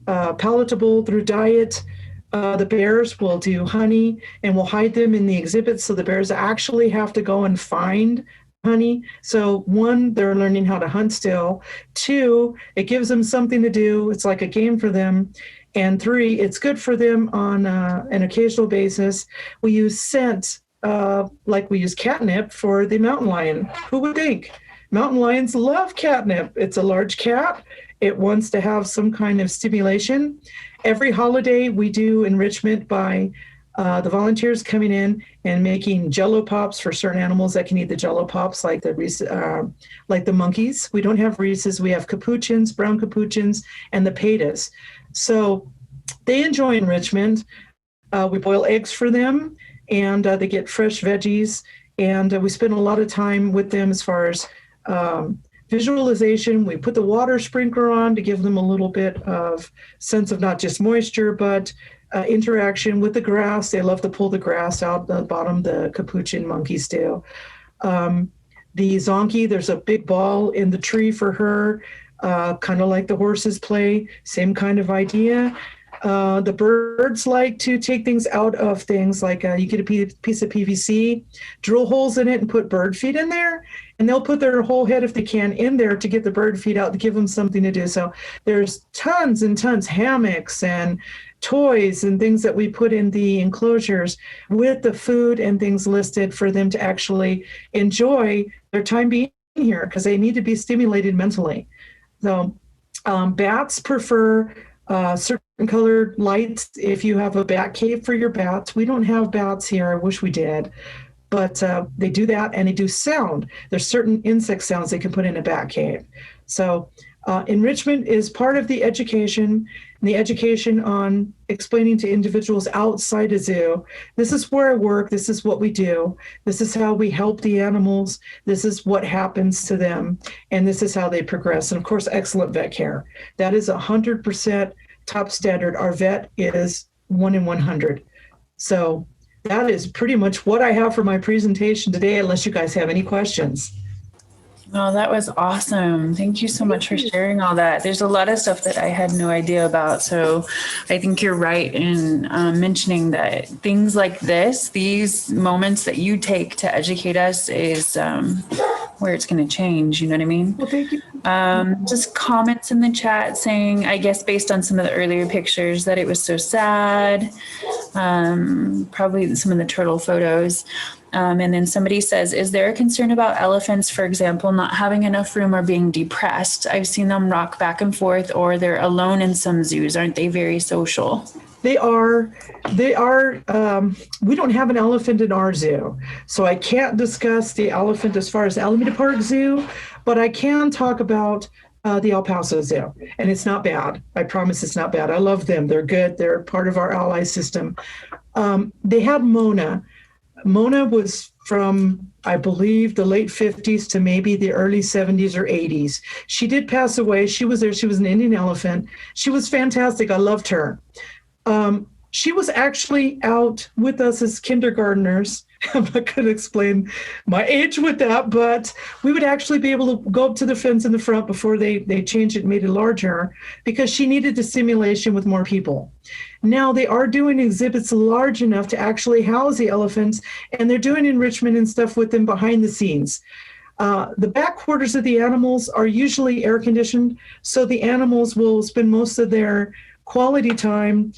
palatable through diet. The bears will do honey and we'll hide them in the exhibits so the bears actually have to go and find honey. So one, they're learning how to hunt still. Two, it gives them something to do. It's like a game for them. And three, it's good for them on an occasional basis. We use scent, like we use catnip for the mountain lion. Who would think? Mountain lions love catnip. It's a large cat. It wants to have some kind of stimulation. Every holiday we do enrichment by the volunteers coming in and making Jello pops for certain animals that can eat the Jello pops, like the monkeys. We don't have Reese's. We have capuchins, brown capuchins, and the petas. So they enjoy enrichment. We boil eggs for them, and they get fresh veggies. And we spend a lot of time with them as far as visualization. We put the water sprinkler on to give them a little bit of sense of not just moisture, but interaction with the grass. They love to pull the grass out the bottom, the capuchin monkeys do. The zonkey, there's a big ball in the tree for her, kind of like the horses play, same kind of idea. The birds like to take things out of things like you get a piece of PVC, drill holes in it and put bird feed in there. And they'll put their whole head, if they can, in there to get the bird feed out, to give them something to do. So there's tons and tons, hammocks and toys and things that we put in the enclosures with the food and things listed for them to actually enjoy their time being here, because they need to be stimulated mentally. So bats prefer certain colored lights. If you have a bat cave for your bats, we don't have bats here. I wish we did. But they do that, and they do sound. There's certain insect sounds they can put in a bat cave. So enrichment is part of the education, and the education on explaining to individuals outside a zoo, this is where I work, this is what we do, this is how we help the animals, this is what happens to them, and this is how they progress. And of course, excellent vet care. That is 100% top standard. Our vet is 1 in 100. So that is pretty much what I have for my presentation today, unless you guys have any questions. Oh, that was awesome. Thank you so much for sharing all that. There's a lot of stuff that I had no idea about. So I think you're right in mentioning that things like this, these moments that you take to educate us is where it's going to change. You know what I mean? Well, thank you. Just comments in the chat saying, I guess based on some of the earlier pictures, that it was so sad. Probably some of the turtle photos. And then somebody says, is there a concern about elephants, for example, not having enough room or being depressed? I've seen them rock back and forth, or they're alone in some zoos. Aren't they very social? They are, we don't have an elephant in our zoo. So I can't discuss the elephant as far as Alameda Park Zoo, but I can talk about the El Paso Zoo. And it's not bad. I promise it's not bad. I love them. They're good. They're part of our ally system. They had Mona. Mona was from, I believe, the late 50s to maybe the early 70s or 80s. She did pass away. She was there. She was an Indian elephant. She was fantastic. I loved her. She was actually out with us as kindergartners. I'm not going to explain my age with that, but we would actually be able to go up to the fence in the front before they changed it and made it larger, because she needed the stimulation with more people. Now they are doing exhibits large enough to actually house the elephants, and they're doing enrichment and stuff with them behind the scenes. The back quarters of the animals are usually air conditioned, so the animals will spend most of their quality time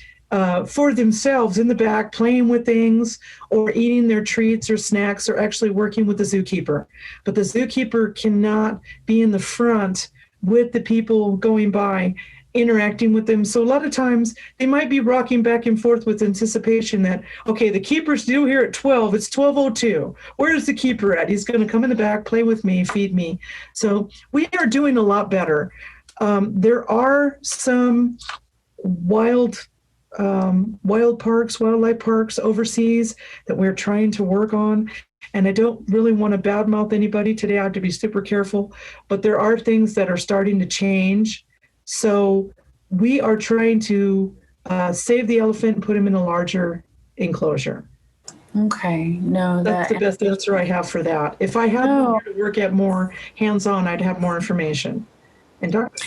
for themselves in the back, playing with things or eating their treats or snacks, or actually working with the zookeeper. But the zookeeper cannot be in the front with the people going by, interacting with them. So a lot of times they might be rocking back and forth with anticipation that, okay, the keeper's due here at 12, it's 12:02. Where's the keeper at? He's going to come in the back, play with me, feed me. So we are doing a lot better. There are some wildlife parks overseas that we're trying to work on. And I don't really want to badmouth anybody today. I have to be super careful. But there are things that are starting to change. So we are trying to save the elephant and put him in a larger enclosure. Okay. No, that's the best answer I have for that. If I had more to work at more hands-on, I'd have more information.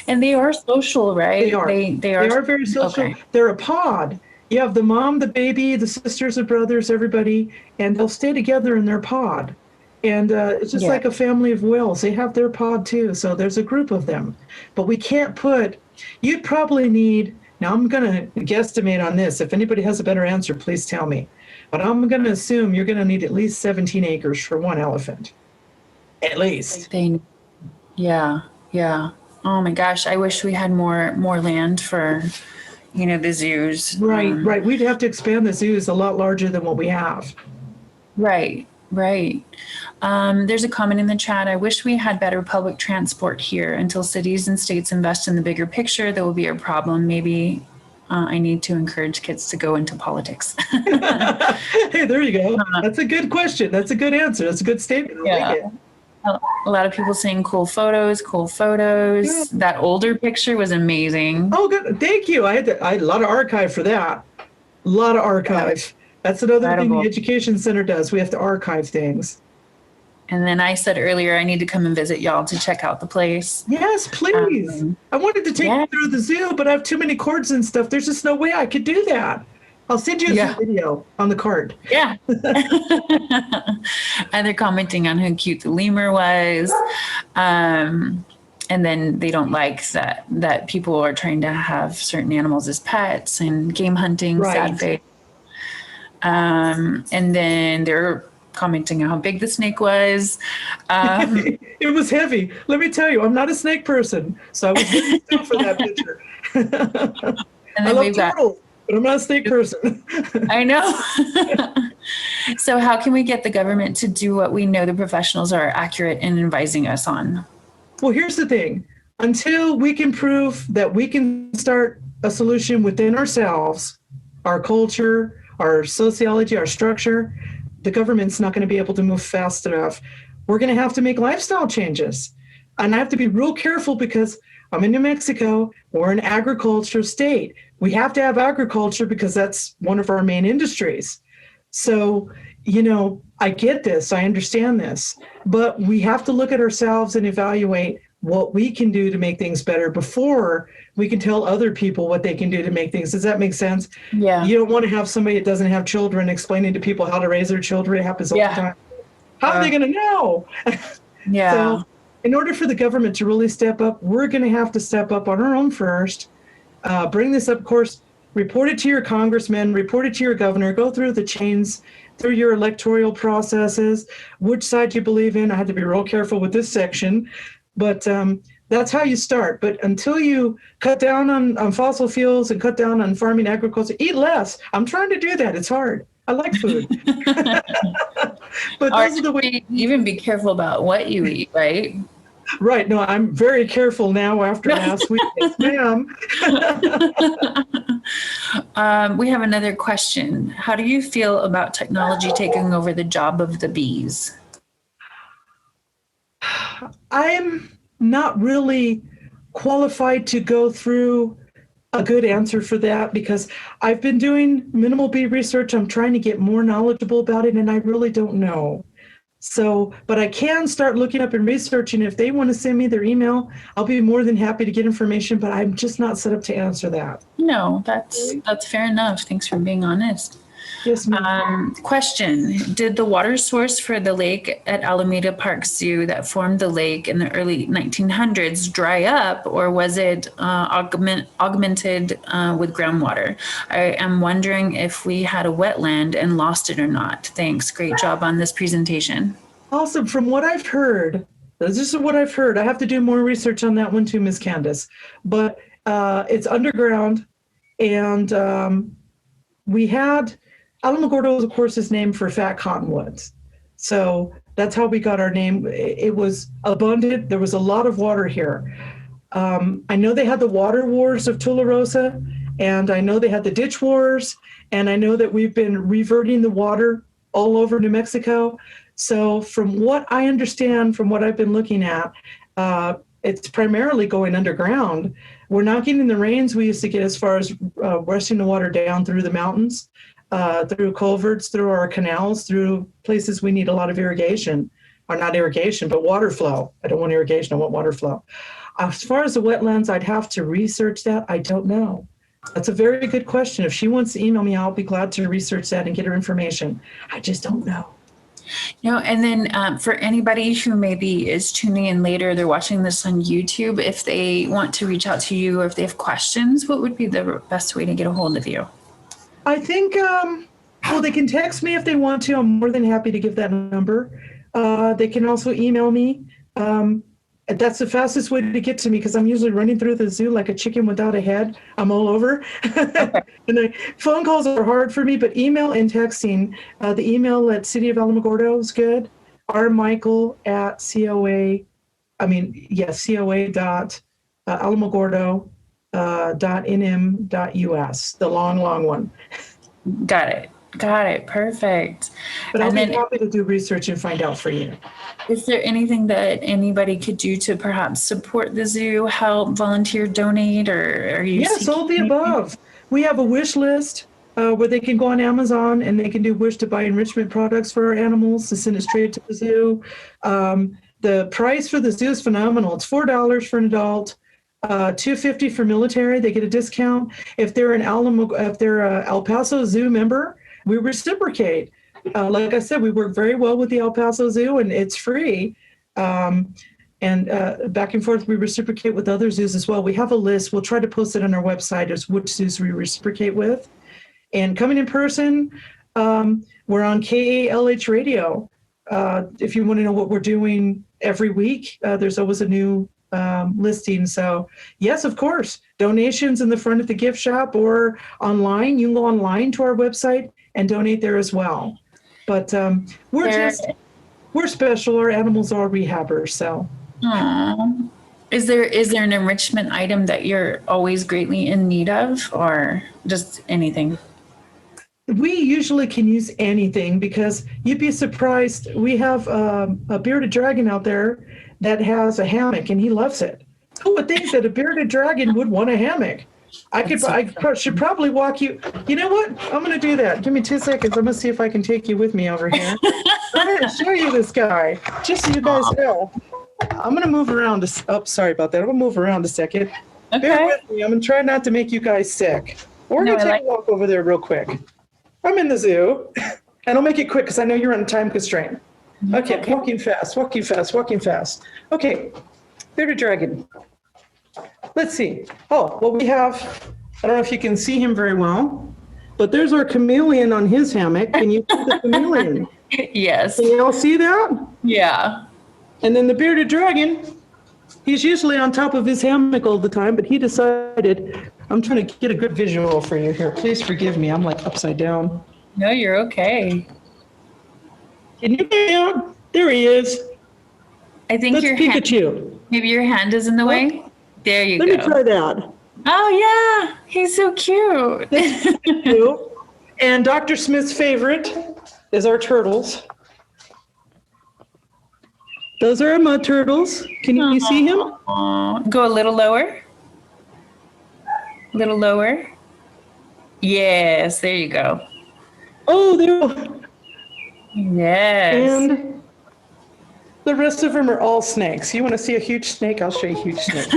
And they are social, right? They are. They are very social. Okay. They're a pod. You have the mom, the baby, the sisters, the brothers, everybody, and they'll stay together in their pod. And it's just like a family of whales. They have their pod too. So there's a group of them. But we can't you'd probably need, now I'm going to guesstimate on this. If anybody has a better answer, please tell me. But I'm going to assume you're going to need at least 17 acres for one elephant. At least. Yeah. Oh my gosh, I wish we had more land for, the zoos. Right. We'd have to expand the zoos a lot larger than what we have. Right. There's a comment in the chat. I wish we had better public transport here. Until cities and states invest in the bigger picture, there will be a problem. Maybe I need to encourage kids to go into politics. Hey, there you go. That's a good question. That's a good answer. That's a good statement. I like it. A lot of people saying cool photos. Yeah. That older picture was amazing. Oh, good. Thank you. I had a lot of archive for that. A lot of archive. That's another thing the Education Center does. We have to archive things. And then I said earlier, I need to come and visit y'all to check out the place. Yes, please. I wanted to take you through the zoo, but I have too many cords and stuff. There's just no way I could do that. I'll send you a video on the card. Yeah. And they're commenting on how cute the lemur was. And then they don't like that people are trying to have certain animals as pets and game hunting, sad face. And then they're commenting on how big the snake was. It was heavy. Let me tell you, I'm not a snake person, so I was very still for that picture. And I love turtles, but I'm not a snake person. I know. So how can we get the government to do what we know the professionals are accurate in advising us on? Well, here's the thing. Until we can prove that we can start a solution within ourselves, our culture, our sociology, our structure, the government's not going to be able to move fast enough. We're going to have to make lifestyle changes. And I have to be real careful because I'm in New Mexico. We're an agriculture state. We have to have agriculture because that's one of our main industries. So, I get this, I understand this, but we have to look at ourselves and evaluate what we can do to make things better before we can tell other people what they can do to make things. Does that make sense? Yeah. You don't want to have somebody that doesn't have children explaining to people how to raise their children. It happens all the time. How are they going to know? Yeah. So in order for the government to really step up, we're going to have to step up on our own first, bring this up, of course, report it to your congressman, report it to your governor, go through the chains, through your electoral processes, which side you believe in. I had to be real careful with this section, but that's how you start. But until you cut down on fossil fuels and cut down on farming agriculture, eat less. I'm trying to do that. It's hard. I like food. But those are the ways. Even be careful about what you eat, right? Right. No, I'm very careful now after last week. Yes, ma'am. We have another question. How do you feel about technology taking over the job of the bees? I'm not really qualified to go through a good answer for that because I've been doing minimal bee research. I'm trying to get more knowledgeable about it, and I really don't know. So, but I can start looking up and researching. If they want to send me their email, I'll be more than happy to get information, but I'm just not set up to answer that. No, that's fair enough. Thanks for being honest. Yes, ma'am. Question. Did the water source for the lake at Alameda Park Zoo that formed the lake in the early 1900s dry up, or was it augmented with groundwater? I am wondering if we had a wetland and lost it or not. Thanks. Great job on this presentation. Awesome. From what I've heard, this is what I've heard. I have to do more research on that one too, Ms. Candace. But it's underground, and we had... Alameda, of course, is named for fat cottonwoods. So that's how we got our name. It was abundant. There was a lot of water here. I know they had the water wars of Tularosa, and I know they had the ditch wars, and I know that we've been reverting the water all over New Mexico. So from what I understand, from what I've been looking at, it's primarily going underground. We're not getting the rains we used to get as far as rushing the water down through the mountains. Through culverts, through our canals, through places we need a lot of irrigation, or not irrigation, but water flow. I don't want irrigation, I want water flow. As far as the wetlands, I'd have to research that. I don't know. That's a very good question. If she wants to email me, I'll be glad to research that and get her information. I just don't know. No, and then for anybody who maybe is tuning in later, they're watching this on YouTube, if they want to reach out to you or if they have questions, what would be the best way to get a hold of you? I think, well, they can text me if they want to. I'm more than happy to give that number. They can also email me. That's the fastest way to get to me because I'm usually running through the zoo like a chicken without a head. I'm all over. And phone calls are hard for me, but email and texting. The email at City of Alamogordo is good. rmichael at coa.alamogordo.nm.us, the long one. Got it. Perfect. But I'll be happy to do research and find out for you. Is there anything that anybody could do to perhaps support the zoo, help, volunteer, donate, or are you? Yes, all the above. We have a wish list. where they can go on Amazon and they can do wish to buy enrichment products for our animals to send it straight to the zoo. The price for the zoo is phenomenal. It's $4 for an adult, $2.50 for military. They get a discount. If they're a El Paso Zoo member, we reciprocate. Like I said, we work very well with the El Paso Zoo, and it's free. And back and forth, we reciprocate with other zoos as well. We have a list. We'll try to post it on our website as which zoos we reciprocate with. And coming in person, we're on KALH radio. If you want to know what we're doing every week, there's always a new listing. So yes, of course, donations in the front of the gift shop or online. You can go online to our website and donate there as well. But we're special. Our animals are rehabbers. So. Aww. Is there an enrichment item that you're always greatly in need of, or just anything? We usually can use anything because you'd be surprised. We have a bearded dragon out there that has a hammock and he loves it. Who would think that a bearded dragon would want a hammock? I should probably walk you. You know what? I'm going to do that. Give me 2 seconds. I'm going to see if I can take you with me over here. I'm going to show you this guy, just so you guys know. I'm going to move around. Sorry about that. I'm going to move around a second. Okay. Bear with me. I'm going to try not to make you guys sick. We're going to take a walk over there real quick. I'm in the zoo, and I'll make it quick because I know you're on a time constraint. Okay, walking fast, walking fast, walking fast. Okay, bearded dragon. Let's see. Oh, well, we have, I don't know if you can see him very well, but there's our chameleon on his hammock. Can you see the chameleon? Yes. Can you all see that? Yeah. And then the bearded dragon, he's usually on top of his hammock all the time, but he decided, I'm trying to get a good visual for you here. Please forgive me. I'm like upside down. No, you're okay. Can you get out? There he is. I think That's Pikachu. Maybe your hand is in the way. There you go. Let me try that. Oh yeah, he's so cute. And Dr. Smith's favorite is our turtles. Those are our mud turtles. Can you see him? Go a little lower. A little lower. Yes, there you go. Oh, there. Yes. And the rest of them are all snakes. You want to see a huge snake? I'll show you a huge snake.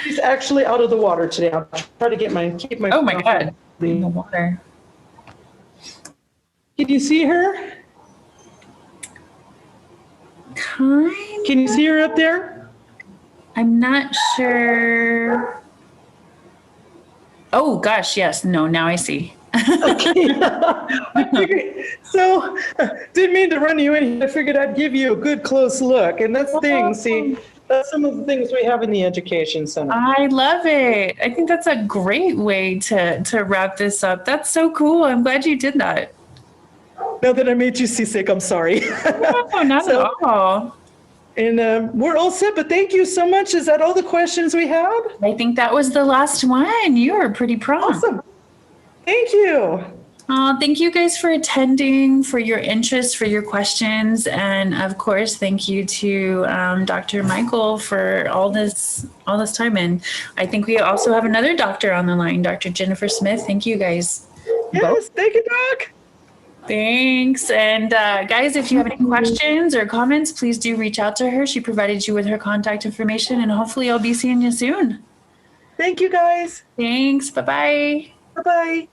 He's actually out of the water today. I'll try to keep my. Oh my God! In the water. Can you see her? Kind. Can you see her up there? I'm not sure. Oh gosh, yes. No, now I see. Okay. So, didn't mean to run you in. I figured I'd give you a good close look. And that's the thing. See, that's some of the things we have in the education center. I love it. I think that's a great way to wrap this up. That's so cool. I'm glad you did that. Now that I made you seasick, I'm sorry. No, not at all. And we're all set, but thank you so much. Is that all the questions we had? I think that was the last one. You were pretty prompt. Awesome. Thank you. Thank you guys for attending, for your interest, for your questions. And of course, thank you to Dr. Michael for all this time. And I think we also have another doctor on the line, Dr. Jennifer Smith. Thank you guys. Yes, both. thank you, Doc. Thanks. And guys, if you have any questions or comments, please do reach out to her. She provided you with her contact information, and hopefully I'll be seeing you soon. Thank you, guys. Thanks. Bye-bye. Bye-bye.